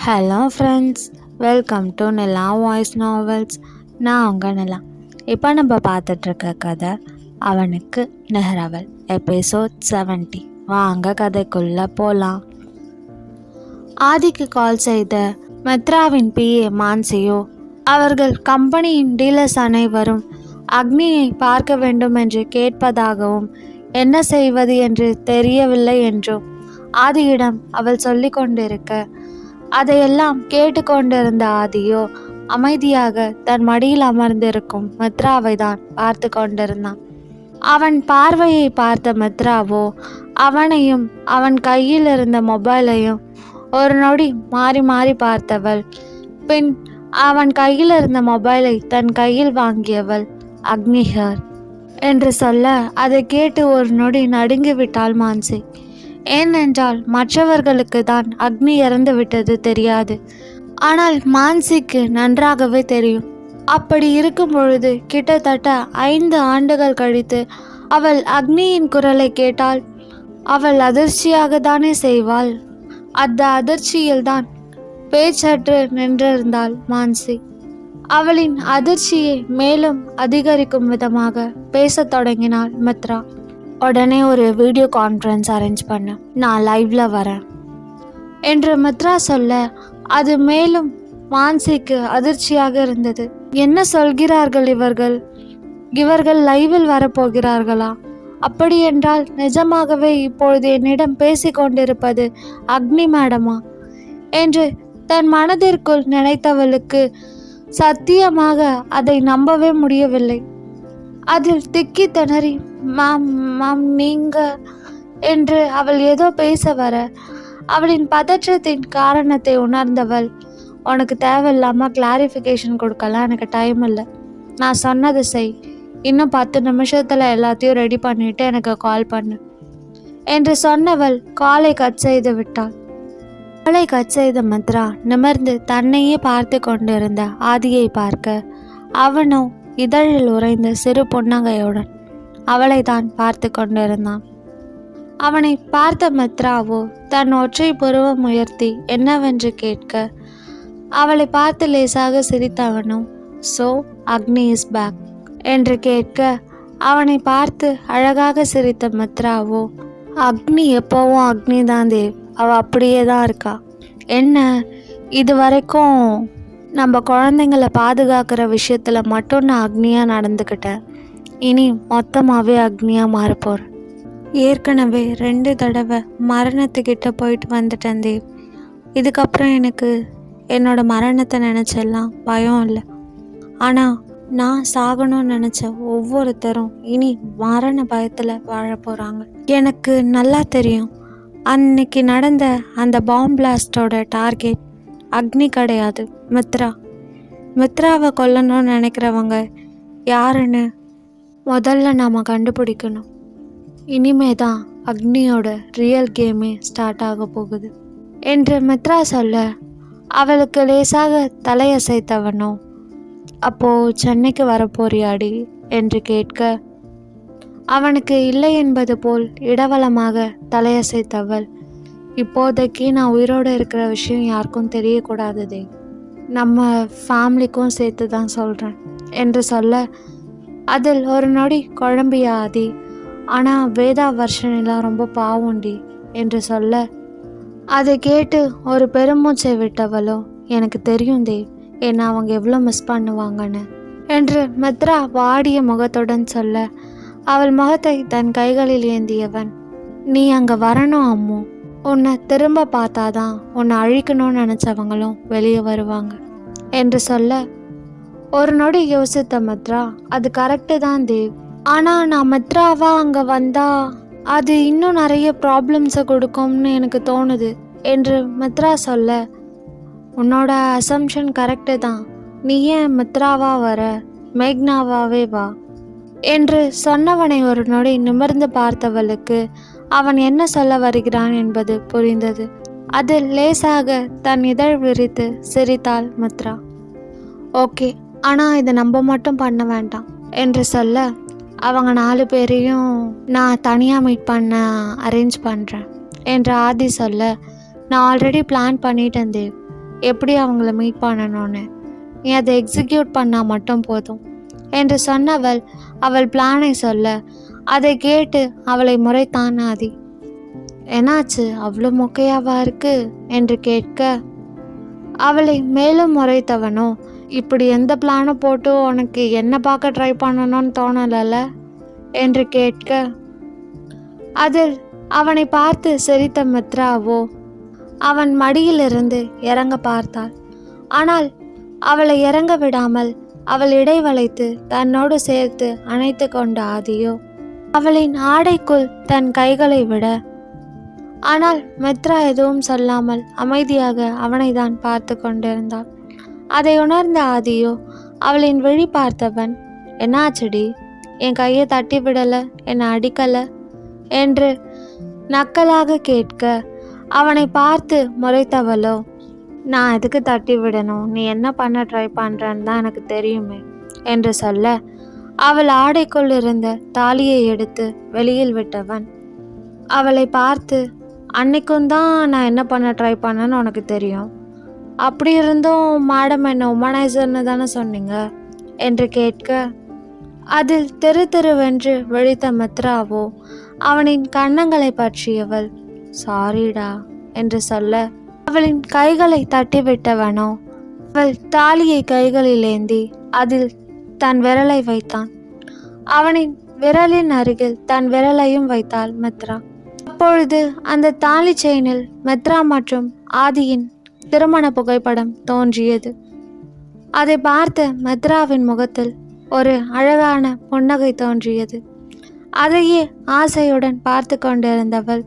Hello friends, welcome to Nila voice novels. நான் உங்கள் நிலா. இப்போ நம்ம பார்த்துட்ருக்க கதை அவனுக்கு நிகரவல், எபிசோட் 70. வாங்க கதைக்குள்ளே போகலாம். ஆதிக்கு கால் செய்த மித்ராவின் பிஏ மான்சியோ அவர்கள் கம்பெனியின் டீலர்ஸ் அனைவரும் அக்னியை பார்க்க வேண்டும் என்று கேட்பதாகவும் என்ன செய்வது என்று தெரியவில்லை என்றும் ஆதியிடம் அவள் சொல்லி கொண்டிருக்க அதையெல்லாம் கேட்டுக்கொண்டிருந்த ஆதியோ அமைதியாக தன் மடியில் அமர்ந்திருக்கும் மித்ராவை தான் பார்த்து கொண்டிருந்தான். அவன் பார்வையை பார்த்த மித்ராவோ அவனையும் அவன் கையில் இருந்த மொபைலையும் ஒரு நொடி மாறி மாறி பார்த்தவள். பின் அவன் கையில் இருந்த மொபைலை தன் கையில் வாங்கியவள். அக்னிஹர் என்று சொல்ல அதை கேட்டு ஒரு நொடி நடுங்கிவிட்டாள் மான்சி. ஏனென்றால் மற்றவர்களுக்கு தான் அக்னி இறந்து விட்டது தெரியாது, ஆனால் மான்சிக்கு நன்றாகவே தெரியும். அப்படி இருக்கும் பொழுது கிட்டத்தட்ட 5 ஆண்டுகள் கழித்து அவள் அக்னியின் குரலை கேட்டால் அவள் அதிர்ச்சியாக தானே செய்வாள். அந்த அதிர்ச்சியில்தான் பேச்சற்று நின்றிருந்தாள் மான்சி. அவளின் அதிர்ச்சியை மேலும் அதிகரிக்கும் விதமாக பேசத் தொடங்கினாள் மித்ரா. உடனே ஒரு வீடியோ கான்ஃபரன்ஸ் அரேஞ்ச் பண்ண, நான் லைவ்ல வரேன் என்று மித்ரா சொல்ல அது மேலும் மான்சிக்கு அதிர்ச்சியாக இருந்தது. என்ன சொல்கிறார்கள் இவர்கள் லைவில் வரப்போகிறார்களா? அப்படி என்றால் நிஜமாகவே இப்பொழுது என்னிடம் பேசிக்கொண்டிருப்பது அக்னி மேடமா என்று தன் மனதிற்குள் நினைத்தவளுக்கு சத்தியமாக அதை நம்பவே முடியவில்லை. அதில் திக்கி திணறி மாம் நீங்க என்று அவள் ஏதோ பேச வர அவளின் பதற்றத்தின் காரணத்தை உணர்ந்தவள், உனக்கு தேவையில்லாமல் கிளாரிஃபிகேஷன் கொடுக்கலாம், எனக்கு டைம் இல்லை, நான் சொன்னதை செய், இன்னும் 10 நிமிஷத்தில் எல்லாத்தையும் ரெடி பண்ணிவிட்டு எனக்கு கால் பண்ணு என்று சொன்னவள் காலை கட் செய்து விட்டாள். காலை கட் செய்த மித்ரா நிமிர்ந்து தன்னையே பார்த்து கொண்டிருந்த ஆதியை பார்க்க அவனோ இதழில் உறைந்த சிறு புன்னகையுடன் அவளை தான் பார்த்து கொண்டிருந்தான். அவனை பார்த்த மித்ராவோ தன் ஒற்றை புருவம் உயர்த்தி என்னவென்று கேட்க அவளை பார்த்து லேசாக சிரித்தவனும் சோ அக்னி இஸ் பேக் என்று கேட்க அவனை பார்த்து அழகாக சிரித்த மித்ராவோ, அக்னி எப்போவும் அக்னி தான் தேவ், அவள் அப்படியே தான் இருக்கா. என்ன இது வரைக்கும் நம்ம குழந்தைங்களை பாதுகாக்கிற விஷயத்தில் மட்டும் நான் அக்னியாக நடந்துக்கிட்டேன், இனி மொத்தமாகவே அக்னியாக மாறப்போகிறேன். ஏற்கனவே 2 தடவை மரணத்துக்கிட்ட போயிட்டு வந்துட்டேன் தேவ். இதுக்கப்புறம் எனக்கு என்னோட மரணத்தை நினச்செல்லாம் பயம் இல்லை. ஆனால் நான் சாகணும்னு நினச்ச ஒவ்வொருத்தரும் இனி மரண பயத்தில் வாழ போகிறாங்க. எனக்கு நல்லா தெரியும், அன்னைக்கு நடந்த அந்த பாம் பிளாஸ்டோட டார்கெட் அக்னி கிடையாது, மித்ராவை கொல்லணும்னு நினைக்கிறவங்க யாருன்னு முதல்ல நாம் கண்டுபிடிக்கணும். இனிமே தான் அக்னியோட ரியல் கேமே ஸ்டார்ட் ஆக போகுது என்று மித்ரா சொல்ல அவளுக்கு லேசாக தலையசைத்தவனோ, அப்போது சென்னைக்கு வரப்போறியாடி என்று கேட்க அவனுக்கு இல்லை என்பது போல் இடவலமாக தலையசைத்தவள், இப்போதைக்கு நான் உயிரோடு இருக்கிற விஷயம் யாருக்கும் தெரியக்கூடாததே, நம்ம ஃபேமிலிக்கும் சேர்த்து தான் சொல்கிறேன் என்று சொல்ல அதில் ஒரு நொடி குழம்பிய ஆதி, ஆனால் வேதா வர்ஷனிலாம் ரொம்ப பாவண்டி என்று சொல்ல அதை கேட்டு ஒரு பெருமூச்சை விட்டவளோ, எனக்கு தெரியும் தேவ், என்னை அவங்க எவ்வளோ மிஸ் பண்ணுவாங்கன்னு என்று மித்ரா வாடிய முகத்துடன் சொல்ல அவள் முகத்தை தன் கைகளில் ஏந்தியவன், நீ அங்கே வரணும் அம்மு, உன்னை திரும்ப பார்த்தாதான் உன்னை அழிக்கணும்னு நினச்சவங்களும் வெளியே வருவாங்க என்று சொல்ல ஒரு நொடி யோசித்த மித்ரா, அது கரெக்டு தான் தேவ், ஆனால் நான் மித்ராவா அங்கே வந்தா அது இன்னும் நிறைய ப்ராப்ளம்ஸை கொடுக்கும்னு எனக்கு தோணுது என்று மித்ரா சொல்ல, உன்னோட அசம்ஷன் கரெக்டு தான், நீ ஏன் மித்ராவா வர, மேக்னாவாவே வா என்று சொன்னவனை ஒரு நொடி நிமிர்ந்து பார்த்தவளுக்கு அவன் என்ன சொல்ல வருகிறான் என்பது புரிந்தது. அதில் லேசாக தன் இதழ் விரித்து சிரித்தாள் மித்ரா. ஓகே, ஆனால் இதை நம்ம மட்டும் பண்ண வேண்டாம் என்று சொல்ல அவங்க 4 பேரையும் நான் தனியாக மீட் பண்ண அரேஞ்ச் பண்ணுறேன் என்று ஆதி சொல்ல, நான் ஆல்ரெடி பிளான் பண்ணிட்டேன் தேவ், எப்படி அவங்கள மீட் பண்ணணும்னு. நீ அதை எக்ஸிக்யூட் பண்ணால் மட்டும் போதும் என்று சொன்னவள் அவள் பிளானை சொல்ல, அதை கேட்டு அவளை முறைத்தான் ஆதி. என்னாச்சு, அவ்வளோ மொக்கையாவா இருக்கு என்று கேட்க, அவளை மேலும் முறைத்தவனோ, இப்படி எந்த பிளானை போட்டு உனக்கு என்ன பார்க்க ட்ரை பண்ணணும்னு தோணலல்ல என்று கேட்க, அதில் அவனை பார்த்து சிரித்த மித்ராவோ அவன் மடியிலிருந்து இறங்க பார்த்தாள். ஆனால் அவளை இறங்க விடாமல் அவள் இடைவளைத்து தன்னோடு சேர்த்து அணைத்து கொண்ட ஆதியோ அவளின் ஆடைக்குள் தன் கைகளை விட, ஆனால் மித்ரா எதுவும் சொல்லாமல் அமைதியாக அவனை தான் பார்த்து கொண்டிருந்தாள். அதை உணர்ந்த ஆதியோ அவளின் விழி பார்த்தவன், என்னாச்சடி, என் கையை தட்டி விடலை, என்னை அடிக்கலை என்று நக்கலாக கேட்க, அவனை பார்த்து முறைத்தவளோ, நான் எதுக்கு தட்டி விடணும், நீ என்ன பண்ண ட்ரை பண்ணுறன்னு தான் எனக்கு தெரியுமே என்று சொல்ல, அவள் ஆடைக்குள் இருந்த தாலியை எடுத்து வெளியில் விட்டவன் அவளை பார்த்து, அன்னைக்கும் தான் நான் என்ன பண்ண ட்ரை பண்ணேன்னு உனக்கு தெரியும், அப்படி இருந்தும் மேடம் என்ன உமனைசர்னு தானே சொன்னீங்க என்று கேட்க, அதில் தெரு தெருவென்று விழித்த மித்ராவோ அவனின் கன்னங்களை பற்றியவள், சாரிடா என்று சொல்ல, அவளின் கைகளை தட்டிவிட்டவனோ அவள் தாலியை கைகளில் ஏந்தி அதில் தன் விரலை வைத்தான். அவனின் விரலின் அருகில் தன் விரலையும் வைத்தாள் மித்ரா. அப்பொழுது அந்த தாலி செயினில் மித்ரா மற்றும் ஆதியின் திருமண புகைப்படம் தோன்றியது. அதை பார்த்த மித்ராவின் முகத்தில் ஒரு அழகான புன்னகை தோன்றியது. அதையே ஆசையுடன் பார்த்து கொண்டிருந்தவள்,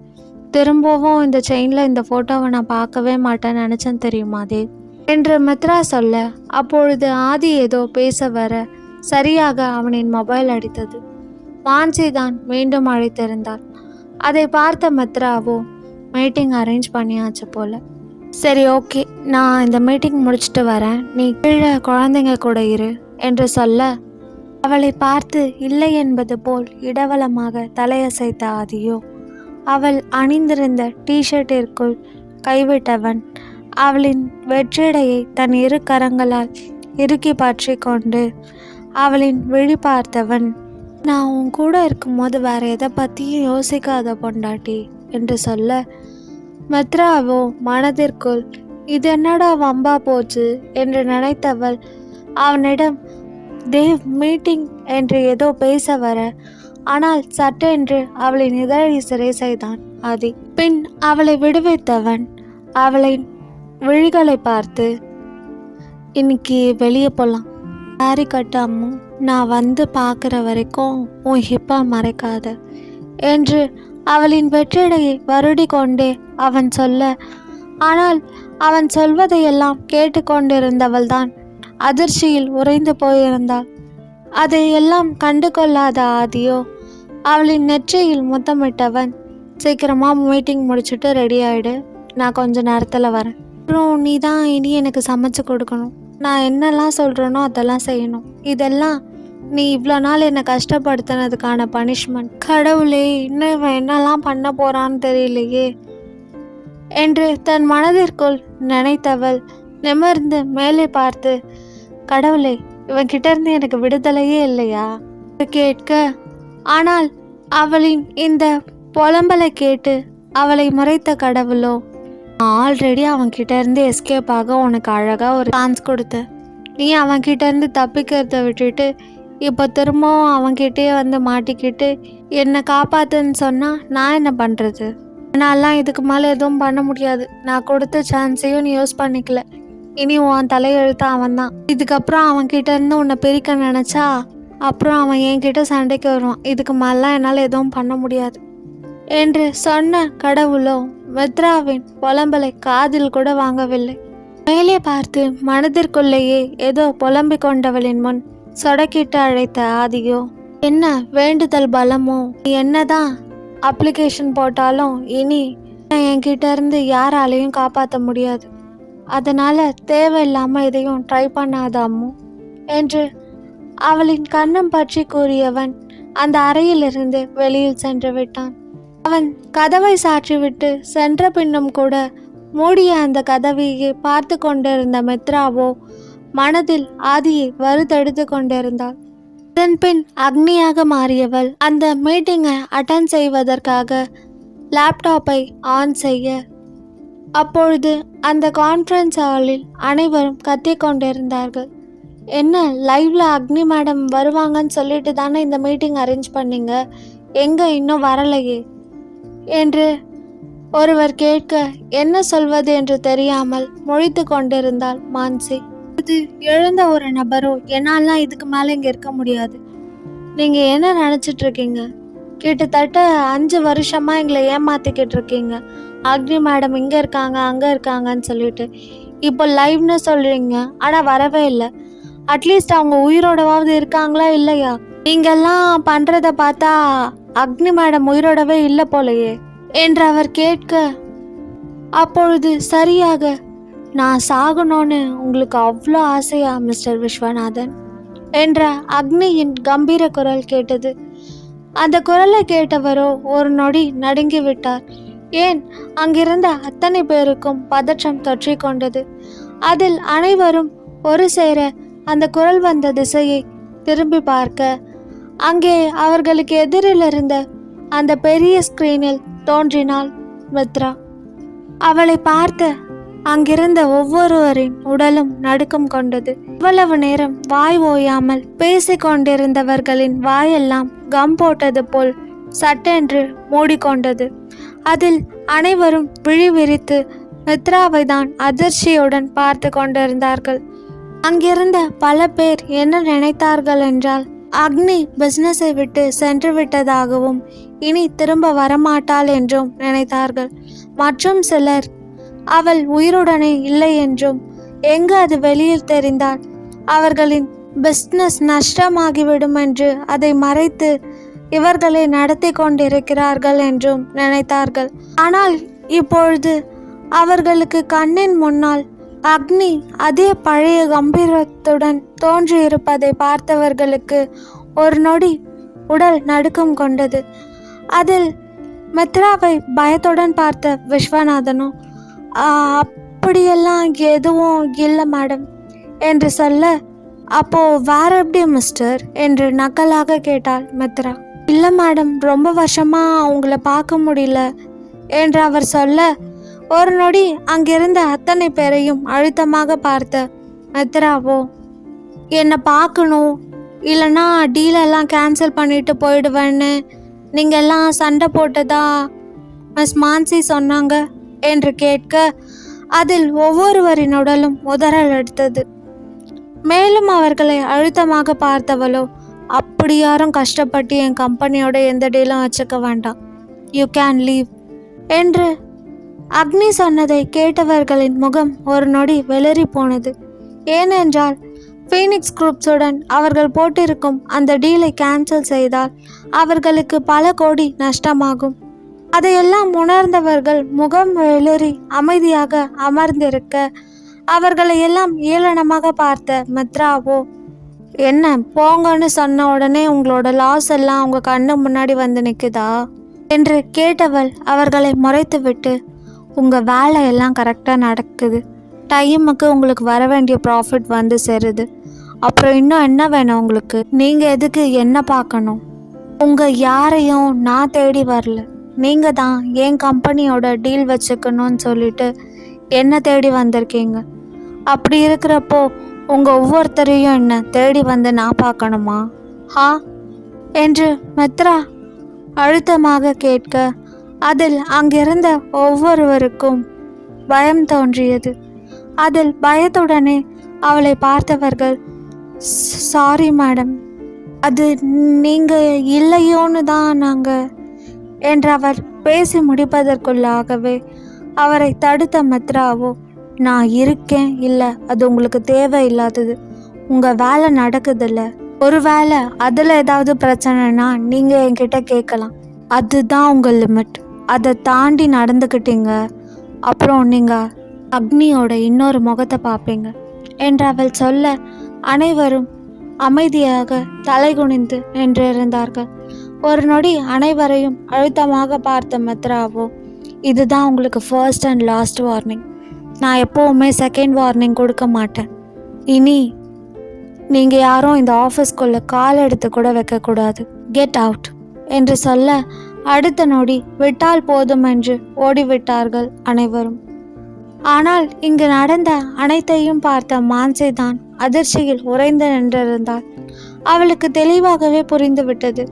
திரும்பவும் இந்த செயினில் இந்த ஃபோட்டோவை நான் பார்க்கவே மாட்டேன்னு நினச்சேன் தெரியுமா தேவ் என்று மித்ரா சொல்ல, அப்பொழுது ஆதி ஏதோ பேச வர சரியாக அவனின் மொபைல் அடித்தது. மான்சி தான் மீண்டும் அழைத்திருந்தாள். அதை பார்த்த மித்ராவோ, மீட்டிங் அரேஞ்ச் பண்ணியாச்சு போல, சரி ஓகே, நான் இந்த மீட்டிங் முடிச்சுட்டு வரேன், நீ கீழே குழந்தைங்க கூட இரு என்று சொல்ல, அவளை பார்த்து இல்லை என்பது போல் இடவலமாக தலையசைத்த ஆதியோ அவள் அணிந்திருந்த டிஷர்ட்டிற்குள் கைவிட்டவன் அவளின் வெற்றிடையை தன் இரு கரங்களால் இறுக்கி பற்றி கொண்டு அவளின் விழி பார்த்தவன், நான் உன் கூட இருக்கும்போது வேற எதை பற்றியும் யோசிக்காத பொண்டாட்டி என்று சொல்ல, மித்ராவோ மனதிற்குள் இது என்னடா வம்பா போச்சு என்று நினைத்தவள் அவனிடம் தேவ் மீட்டிங் என்று ஏதோ பேச வர, ஆனால் சட்டென்று அவளின் இதழை சிறை செய்தான் ஆதி. பின் அவளை விடுவித்தவன் அவளின் விழிகளை பார்த்து, இன்னைக்கு வெளியே போகலாம், சாரி கட்டாமோ, நான் வந்து பார்க்குற வரைக்கும் உன் ஹிப்பா மறைக்காத என்று அவளின் வெற்றிடையை வருடி கொண்டே அவன் சொல்ல, ஆனால் அவன் சொல்வதையெல்லாம் கேட்டுக்கொண்டிருந்தவள்தான் அதிர்ச்சியில் உறைந்து போயிருந்தாள். அதையெல்லாம் கண்டு கொள்ளாத ஆதியோ அவளின் நெற்றியில் முத்தமிட்டவன், சீக்கிரமாக மீட்டிங் முடிச்சுட்டு ரெடி ஆகிடு, நான் கொஞ்ச நேரத்தில் வரேன், அப்புறம் நீ தான் இனி எனக்கு சமைச்சு கொடுக்கணும், நான் என்னெல்லாம் சொல்கிறேனோ அதெல்லாம் செய்யணும், இதெல்லாம் நீ இவ்வளோ நாள் என்னை கஷ்டப்படுத்தினதுக்கான பனிஷ்மெண்ட். கடவுளே, இன்னும் இவன் என்னெல்லாம் பண்ண போகிறான்னு தெரியலையே என்று தன் மனதிற்குள் நினைத்தவள் நிமிர்ந்து மேலே பார்த்து, கடவுளே, இவன்கிட்ட இருந்து எனக்கு விடுதலையே இல்லையா கேட்க, ஆனால் அவளின் இந்த புலம்பலை கேட்டு அவளை முறைத்த கடவுளோ, ஆல்ரெடி அவன்கிட்ட இருந்து எஸ்கேப் ஆக உனக்கு அழகாக ஒரு சான்ஸ் கொடுத்த, நீ அவன்கிட்ட இருந்து தப்பிக்கிறத விட்டுட்டு இப்போ திரும்பவும் அவன்கிட்டே வந்து மாட்டிக்கிட்டு என்னை காப்பாத்துன்னு சொன்னால் நான் என்ன பண்ணுறது? நான்லாம் இதுக்கு மேலே எதுவும் பண்ண முடியாது, நான் கொடுத்த சான்ஸையும் நீ யூஸ் பண்ணிக்கல, இனி உன் தலையெழுத்த அவன் தான், இதுக்கப்புறம் அவன்கிட்ட இருந்து உன்னை பிரிக்க நினச்சா அப்புறம் அவன் என்கிட்ட சண்டைக்கு வருவான், இதுக்கு மேலாம் என்னால் எதுவும் பண்ண முடியாது என்று சொன்ன கடவுளோ மித்ராவின் புலம்பலை காதில் கூட வாங்கவில்லை. மேலே பார்த்து மனதிற்குள்ளேயே ஏதோ புலம்பிக் கொண்டவளின் முன் சொடக்கிட்டு அழைத்த ஆதியோ, என்ன வேண்டுதல் பலமோ, என்னதான் அப்ளிகேஷன் போட்டாலும் இனி என்கிட்ட இருந்து யாராலையும் காப்பாற்ற முடியாது, அதனால் தேவையில்லாமல் இதையும் ட்ரை பண்ணாதாமோ என்று அவளின் கண்ணம் பற்றி கூறியவன் அந்த அறையிலிருந்து வெளியில் சென்று விட்டான். அவன் கதவை சாற்றிவிட்டு சென்ற பின்னும் கூட மூடிய அந்த கதவையே பார்த்து கொண்டிருந்த மித்ராவோ மனதில் ஆதியை வறுத்தெடுத்து கொண்டிருந்தாள். அதன்பின் அக்னியாக மாறியவள் அந்த மீட்டிங்கை அட்டன் செய்வதற்காக லேப்டாப்பை ஆன் செய்ய, அப்பொழுது அந்த கான்ஃபரன்ஸ் ஹாலில் அனைவரும் கத்திக் கொண்டிருந்தார்கள். என்ன, லைவ்ல அக்னி மேடம் வருவாங்கன்னு சொல்லிட்டு தானே இந்த மீட்டிங் அரேஞ்ச் பண்ணீங்க, எங்க இன்னும் வரலையே என்று ஒருவர் கேட்க என்ன சொல்வது என்று தெரியாமல் முழித்து கொண்டிருந்தாள் மான்சி. இது எழுந்த ஒரு நபரோ, என்னாலாம் இதுக்கு மேலே இங்கே இருக்க முடியாது, நீங்கள் என்ன நினச்சிட்டு இருக்கீங்க, கிட்டத்தட்ட 5 வருஷமா எங்களை ஏமாத்திக்கிட்டு இருக்கீங்க, அக்னி மேடம் இங்கே இருக்காங்க அங்கே இருக்காங்கன்னு சொல்லிட்டு இப்போ லைவ்னு சொல்கிறீங்க, ஆனால் வரவே இல்லை. அட்லீஸ்ட் அவங்க உயிரோடவாவது இருக்காங்களா இல்லையா? நீங்கெல்லாம் பண்ணுறத பார்த்தா அக்னி மேடம் உயிரோடவே இல்லை போலையே என்று அவர் கேட்க, அப்பொழுது சரியாக, நான் சாகணும்னு உங்களுக்கு அவ்வளோ ஆசையா மிஸ்டர் விஸ்வநாதன் என்ற அக்னியின் கம்பீர குரல் கேட்டது. அந்த குரலை கேட்டவரோ ஒரு நொடி நடுங்கி விட்டார். ஏன், அங்கிருந்த அத்தனை பேருக்கும் பதற்றம் தொற்றி கொண்டது. அதில் அனைவரும் ஒரு சேர அந்த குரல் வந்த திசையை திரும்பி பார்க்க, அங்கே அவர்களுக்கு எதிரில் இருந்த அந்த பெரிய ஸ்கிரீனில் தோன்றினாள் மித்ரா. அவளை பார்த்த அங்கிருந்த ஒவ்வொருவரின் உடலும் நடுக்கம் கொண்டது. இவ்வளவு நேரம் வாய் ஓயாமல் பேசிக்கொண்டிருந்தவர்களின் வாயெல்லாம் கம் போட்டது போல் சட்டென்று மூடிக்கொண்டது. அதில் அனைவரும் விழி விரித்து மித்ராவை தான் அதிர்ச்சியுடன் பார்த்து கொண்டிருந்தார்கள். அங்கிருந்த பல பேர் என்ன நினைத்தார்கள் என்றால், அக்னி பிசினஸை விட்டு சென்று விட்டதாகவும் இனி திரும்ப வரமாட்டாள் என்றும் நினைத்தார்கள். மற்றும் சிலர் அவள் உயிருடனே இல்லை என்றும், எங்கு அது வெளியில் தெரிந்தால் அவர்களின் பிஸ்னஸ் நஷ்டமாகிவிடும் என்று அதை மறைத்து இவர்களை நடத்தி கொண்டிருக்கிறார்கள் என்றும் நினைத்தார்கள். ஆனால் இப்பொழுது அவர்களுக்கு கண்ணின் முன்னால் அக்னி அதே பழைய கம்பீரத்துடன் தோன்றியிருப்பதை பார்த்தவர்களுக்கு ஒரு நொடி உடல் நடுக்கம் கொண்டது. அதில் மித்ராவை பயத்துடன் பார்த்த விஸ்வநாதனும், அப்படியெல்லாம் எதுவும் இல்லை மேடம் என்று சொல்ல, அப்போ வேற எப்படி மிஸ்டர் என்று நக்கலாக கேட்டாள் மித்ரா. இல்லை மேடம், ரொம்ப வருஷமா அவங்கள பார்க்க முடியல என்று அவர் சொல்ல, ஒரு நொடி அங்கிருந்த அத்தனை பேரையும் அழுத்தமாக பார்த்த மித்ராவோ, என்னை பார்க்கணும், இல்லைன்னா டீலெல்லாம் கேன்சல் பண்ணிட்டு போயிடுவேன்னு நீங்கள் எல்லாம் சண்டை போட்டதா மிஸ் மான்சி சொன்னாங்க என்று கேட்க, அதில் ஒவ்வொருவரின் உடலும் உதறல் எடுத்தது. மேலும் அவர்களை அழுத்தமாக பார்த்தவளோ, அப்படி யாரும் கஷ்டப்பட்டு என் கம்பெனியோட எந்த டீலும் வச்சுக்க வேண்டாம், யூ கேன் லீவ் என்று அக்னி சொன்னதை கேட்டவர்களின் முகம் ஒரு நொடி வெளிரி போனது. ஏனென்றால் ஃபீனிக்ஸ் குரூப்ஸுடன் அவர்கள் போட்டிருக்கும் அந்த டீலை கேன்சல் செய்தால் அவர்களுக்கு பல கோடி நஷ்டமாகும். அதையெல்லாம் உணர்ந்தவர்கள் முகம் வெளிரி அமைதியாக அமர்ந்திருக்க, அவர்களை எல்லாம் ஏளனமாக பார்த்த மித்ராவோ, என்ன போங்கன்னு சொன்ன உடனே உங்களோட லாஸ் எல்லாம் உங்கள் கண்ணு முன்னாடி வந்து நிற்குதா என்று கேட்டவள் அவர்களை முறைத்துவிட்டு, உங்கள் வேலையெல்லாம் கரெக்டாக நடக்குது, டைமுக்கு உங்களுக்கு வர வேண்டிய ப்ராஃபிட் வந்து சேருது, அப்புறம் இன்னும் என்ன வேணும் உங்களுக்கு, நீங்கள் எதுக்கு என்ன பார்க்கணும், உங்கள் யாரையும் நான் தேடி வரல, நீங்கள் தான் என் கம்பெனியோட டீல் வச்சுக்கணும்னு சொல்லிட்டு என்ன தேடி வந்திருக்கீங்க. அப்படி இருக்கிறப்போ உங்கள் ஒவ்வொருத்தரையும் என்ன தேடி வந்து நான் பார்க்கணுமா என்று மித்ரா அழுத்தமாக கேட்க, அதில் அங்கிருந்த ஒவ்வொருவருக்கும் பயம் தோன்றியது. அதில் பயத்துடனே அவளை பார்த்தவர்கள், சாரி மேடம், அது நீங்கள் இல்லையோன்னு தான் நாங்கள் என்று அவர் பேசி முடிப்பதற்குள்ளாகவே அவரை தடுத்த மித்ராவோ, நான் இருக்கேன், இல்லை அது உங்களுக்கு தேவையில்லாதது, உங்கள் வேலை நடக்குதில்ல, ஒரு வேளை அதில் ஏதாவது பிரச்சனைனா நீங்கள் என்கிட்ட கேட்கலாம், அதுதான் உங்கள் லிமிட், அதை தாண்டி நடந்துக்கிட்டீங்க அப்புறம் நீங்கள் அக்னியோட இன்னொரு முகத்தை பார்ப்பீங்க என்று அவள் சொல்ல, அனைவரும் அமைதியாக தலைகுனிந்து நின்றிருந்தார்கள். ஒரு நொடி அனைவரையும் அழுத்தமாக பார்த்த மித்ராவோ, இதுதான் உங்களுக்கு ஃபர்ஸ்ட் அண்ட் லாஸ்ட் வார்னிங். நான் எப்போவுமே செகண்ட் வார்னிங் கொடுக்க மாட்டேன். இனி நீங்கள் யாரும் இந்த ஆஃபீஸ்க்குள்ளே கால் எடுத்து கூட வைக்கக்கூடாது. கெட் அவுட் என்று சொல்ல அடுத்த நொடி விட்டால் போதும் என்று ஓடிவிட்டார்கள் அனைவரும். ஆனால் இங்கு நடந்த அனைத்தையும் பார்த்த மான்சி தான் அதிர்ச்சியில் உறைந்து நின்றிருந்தாள். அவளுக்கு தெளிவாகவே புரிந்துவிட்டது,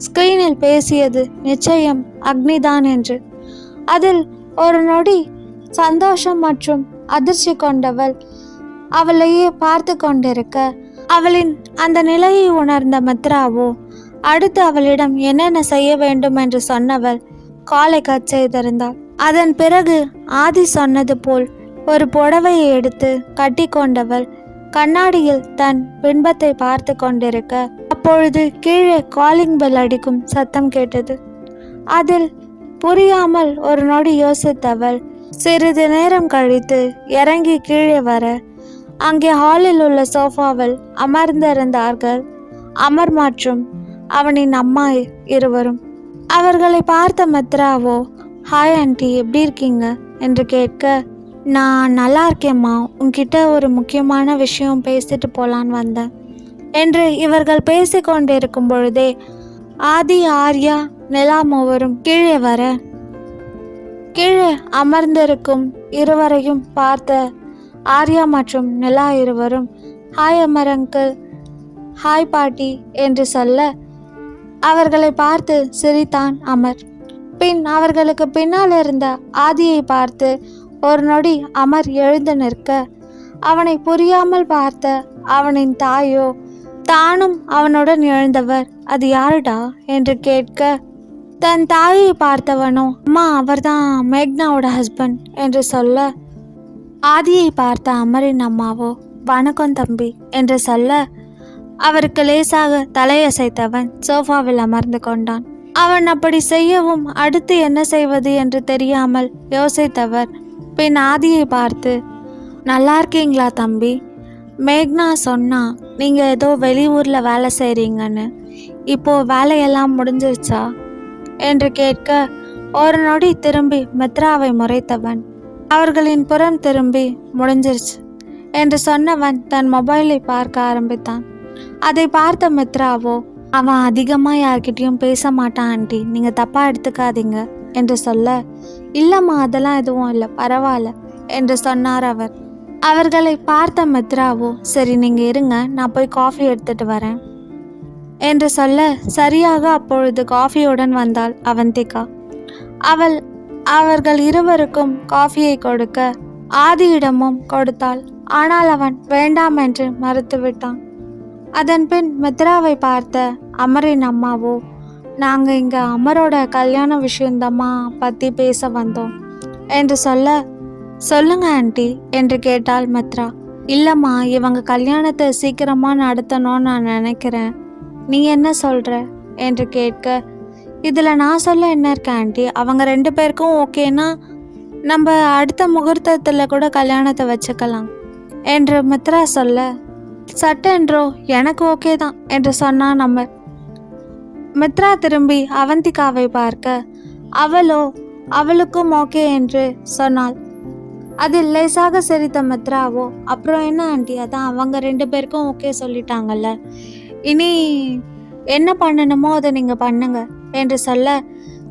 ஸ்கிரீனில் பேசியது நிச்சயம் அக்னிதான் என்று. அதில் ஒரு நொடி சந்தோஷம் மற்றும் அதிர்ச்சி கொண்டவள் அவளையே பார்த்து கொண்டிருக்க, அவளின் அந்த நிலையை உணர்ந்த மித்ராவோ அடுத்து அவளிடம் என்னென்ன செய்ய வேண்டும் என்று சொன்னவள் காலை கட் செய்திருந்தாள். அதன் பிறகு ஆதி சொன்னது போல் ஒரு புடவையை எடுத்து கட்டி கொண்டவள் கண்ணாடியில் தன் பின்பத்தை பார்த்து கொண்டிருக்க, அப்பொழுது கீழே காலிங் பெல் அடிக்கும் சத்தம் கேட்டது. அதில் புரியாமல் ஒரு நொடி யோசித்தவள் சிறிது நேரம் கழித்து இறங்கி கீழே வர, அங்கே ஹாலில் உள்ள சோஃபாவில் அமர்ந்திருந்தார்கள் அமர் மற்றும் அவனின் அம்மா இருவரும். அவர்களை பார்த்த மித்ராவோ, ஹாய் ஆண்டி, எப்படி இருக்கீங்க என்று கேட்க, நான் நல்லா இருக்கேம்மா, உன்கிட்ட ஒரு முக்கியமான விஷயம் பேசிட்டு போலான்னு வந்தேன் என்று இவர்கள் பேசி கொண்டிருக்கும் பொழுதே ஆதி, ஆர்யா, நிலா மூவரும் கீழே வர, கீழே அமர்ந்திருக்கும் இருவரையும் பார்த்த ஆர்யா மற்றும் நிலா இருவரும் ஹாய் அமர் அங்கிள், ஹாய் பாட்டி என்று சொல்ல அவர்களை பார்த்து சிரித்தான் அமர். பின் அவர்களுக்கு பின்னால் இருந்த ஆதியை பார்த்து ஒரு நொடி அமர் எழுந்து நிற்க, அவனை புரியாமல் பார்த்த அவனின் தாயோ தானும் அவனுடன் எழுந்தவர் அது யாருடா என்று கேட்க, தன் தாயை பார்த்தவனோ அம்மா அவர்தான் மேக்னாவோட ஹஸ்பண்ட் என்று சொல்ல, ஆதியை பார்த்த அமரின் அம்மாவோ வணக்கம் தம்பி என்று சொல்ல, அவருக்கு லேசாக தலையசைத்தவன் சோஃபாவில் அமர்ந்து கொண்டான். அவன் அப்படி செய்யவும் அடுத்து என்ன செய்வது என்று தெரியாமல் யோசித்தவர் பின் ஆதியை பார்த்து, நல்லா இருக்கீங்களா தம்பி? மேக்னா சொன்னா நீங்கள் ஏதோ வெளியூரில் வேலை செய்கிறீங்கன்னு, இப்போது வேலையெல்லாம் முடிஞ்சிருச்சா என்று கேட்க, ஒரு நொடி திரும்பி மித்ராவை முறைத்தவன் அவர்களின் புறம் திரும்பி முடிஞ்சிருச்சு என்று சொன்னவன் தன் மொபைலை பார்க்க ஆரம்பித்தான். அதை பார்த்த மித்ராவோ, அவன் அதிகமாக யார்கிட்டையும் பேச மாட்டான் ஆண்டி, நீங்கள் தப்பாக எடுத்துக்காதீங்க என்று சொல்ல, இல்லைம்மா அதெல்லாம் எதுவும் இல்லை, பரவாயில்ல என்று சொன்னார் அவர். அவர்களை பார்த்த மித்ராவோ, சரி நீங்கள் இருங்க, நான் போய் காஃபி எடுத்துட்டு வரேன் என்று சொல்ல, சரியாக அப்பொழுது காஃபியுடன் வந்தாள் அவந்திகா. அவர்கள் இருவருக்கும் காஃபியை கொடுக்க ஆதியிடமும் கொடுத்தாள். ஆனால் அவன் வேண்டாம் என்று மறுத்துவிட்டான். அதன் பின் மித்ராவை பார்த்த அமரின் அம்மாவோ, நாங்கள் இங்கே அமரோட கல்யாண விஷயந்தம்மா பற்றி பேச வந்தோம் என்று சொல்ல, சொல்லுங்க ஆண்டி என்று கேட்டாள் மித்ரா. இல்லைம்மா, இவங்க கல்யாணத்தை சீக்கிரமாக நடத்தணும்னு நான் நினைக்கிறேன், நீ என்ன சொல்கிற என்று கேட்க, இதில் நான் சொல்ல என்ன இருக்க ஆண்டி, அவங்க 2 பேருக்கும் ஓகேனா நம்ம அடுத்த முகூர்த்தத்தில் கூட கல்யாணத்தை வச்சுக்கலாம் என்று மித்ரா சொல்ல, சட்டென்றோ எனக்கு ஓகே தான் என்று சொன்னான் அமர். மித்ரா திரும்பி அவந்திகாவை பார்க்க, அவளுக்கும் ஓகே என்று சொன்னாள். அதில் லேசாக சிரித்த மித்ராவோ, அப்புறம் என்ன ஆண்டி, அதான் அவங்க 2 பேருக்கும் ஓகே சொல்லிட்டாங்கல்ல, இனி என்ன பண்ணணுமோ அதை நீங்கள் பண்ணுங்க என்று சொல்ல,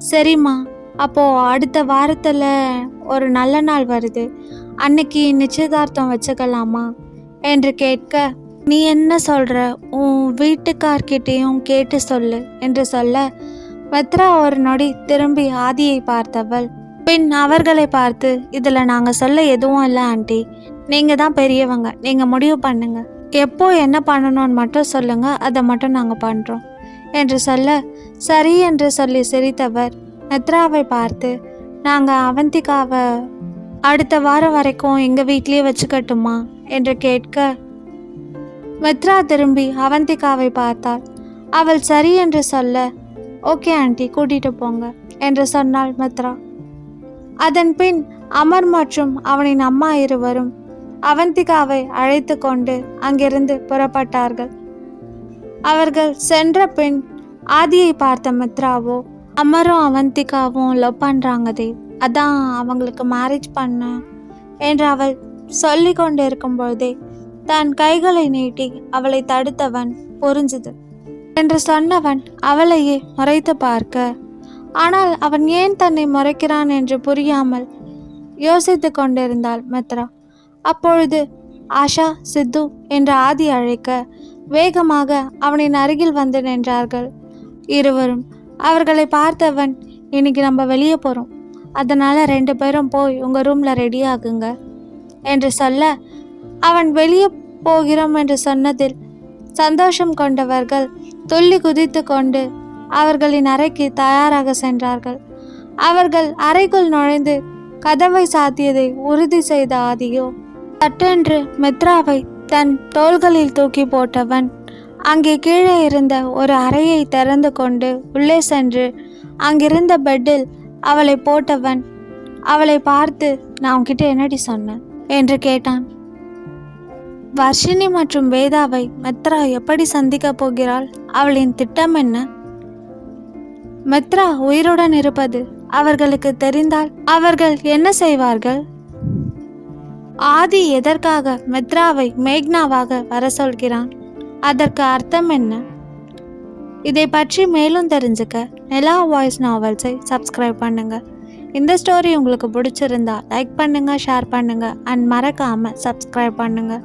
சரிம்மா, அப்போது அடுத்த வாரத்தில் ஒரு நல்ல நாள் வருது, அன்னைக்கு நிச்சயதார்த்தம் வச்சுக்கலாமா என்று கேட்க, நீ என்ன சொல்கிற, உன் வீட்டுக்கார்கிட்டையும் கேட்டு சொல்லு என்று சொல்ல, மித்ரா ஒரு நொடி திரும்பி ஆதியை பார்த்தவள் பின் அவர்களை பார்த்து, இதில் நாங்கள் சொல்ல எதுவும் இல்லை ஆண்டி, நீங்கள் தான் பெரியவங்க, நீங்கள் முடிவு பண்ணுங்க, எப்போ என்ன பண்ணணும்னு மட்டும் சொல்லுங்கள், அதை மட்டும் நாங்கள் பண்ணுறோம் என்று சொல்ல, சரி என்று சொல்லி சிரித்தவர் மித்ராவை பார்த்து, நாங்கள் அவந்திகாவை அடுத்த வாரம் வரைக்கும் எங்கள் வீட்லேயே வச்சுக்கட்டுமா என்று கேட்க, மித்ரா திரும்பி அவந்திகாவை பார்த்தாள். அவள் சரி என்று சொல்ல, ஓகே ஆண்டி, கூட்டிகிட்டு போங்க என்று சொன்னாள் மித்ரா. அதன் பின் அமர் மற்றும் அவனின் அம்மா இருவரும் அவந்திகாவை அழைத்து கொண்டு அங்கிருந்து புறப்பட்டார்கள். அவர்கள் சென்ற பின் ஆதியை பார்த்த மித்ராவோ, அமரும் அவந்திகாவும் லவ் பண்ணுறாங்க தேவ் அதான் அவங்களுக்கு மேரேஜ் பண்ண என்று அவள் சொல்லி கொண்டு இருக்கும்பொழுதே தன் கைகளை நீட்டி அவளை தடுத்தவன் புரிஞ்சுது என்று சொன்னவன் அவளையே முறைத்து பார்க்க, ஆனால் அவன் ஏன் தன்னை முறைக்கிறான் என்று புரியாமல் யோசித்து கொண்டிருந்தாள் மித்ரா. அப்பொழுது ஆஷா, சித்து என்று ஆதி அழைக்க வேகமாக அவனின் அருகில் வந்து நின்றார்கள் இருவரும். அவர்களை பார்த்தவன், இன்னைக்கு நம்ம வெளியே போகிறோம், அதனால் 2 பேரும் போய் உங்கள் ரூமில் ரெடி ஆகுங்க என்று சொல்ல, அவன் வெளியே போகிறோம் என்று சொன்னதில் சந்தோஷம் கொண்டவர்கள் துள்ளி குதித்து கொண்டு அவர்களின் அறைக்கு தயாராக சென்றார்கள். அவர்கள் அறைக்குள் நுழைந்து கதவை சாத்தியதை உறுதி செய்த ஆதியோ சட்டென்று மித்ராவை தன் தோள்களில் தூக்கி போட்டவன் அங்கே கீழே இருந்த ஒரு அறையை திறந்து கொண்டு உள்ளே சென்று அங்கிருந்த பெட்டில் அவளை போட்டவன் அவளை பார்த்து, நான் உன்கிட்ட என்னடி சொன்னேன் என்று கேட்டான். வர்ஷினி மற்றும் வேதாவை மித்ரா எப்படி சந்திக்கப் போகிறாள்? அவளின் திட்டம் என்ன? மித்ரா உயிருடன் இருப்பது அவர்களுக்கு தெரிந்தால் அவர்கள் என்ன செய்வார்கள்? ஆதி எதற்காக மித்ராவை மேக்னாவாக வர சொல்கிறான்? அதற்கு அர்த்தம் என்ன? இதை பற்றி மேலும் தெரிஞ்சுக்க நிலா வாய்ஸ் நாவல்ஸை சப்ஸ்கிரைப் பண்ணுங்க. இந்த ஸ்டோரி உங்களுக்கு பிடிச்சிருந்தா லைக் பண்ணுங்க, ஷேர் பண்ணுங்க அண்ட் மறக்காம சப்ஸ்கிரைப் பண்ணுங்க.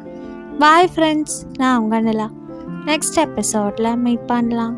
பாய் ஃப்ரெண்ட்ஸ், நான் உங்கள் நிலா. நெக்ஸ்ட் எபிசோடில் மீட் பண்ணலாம்.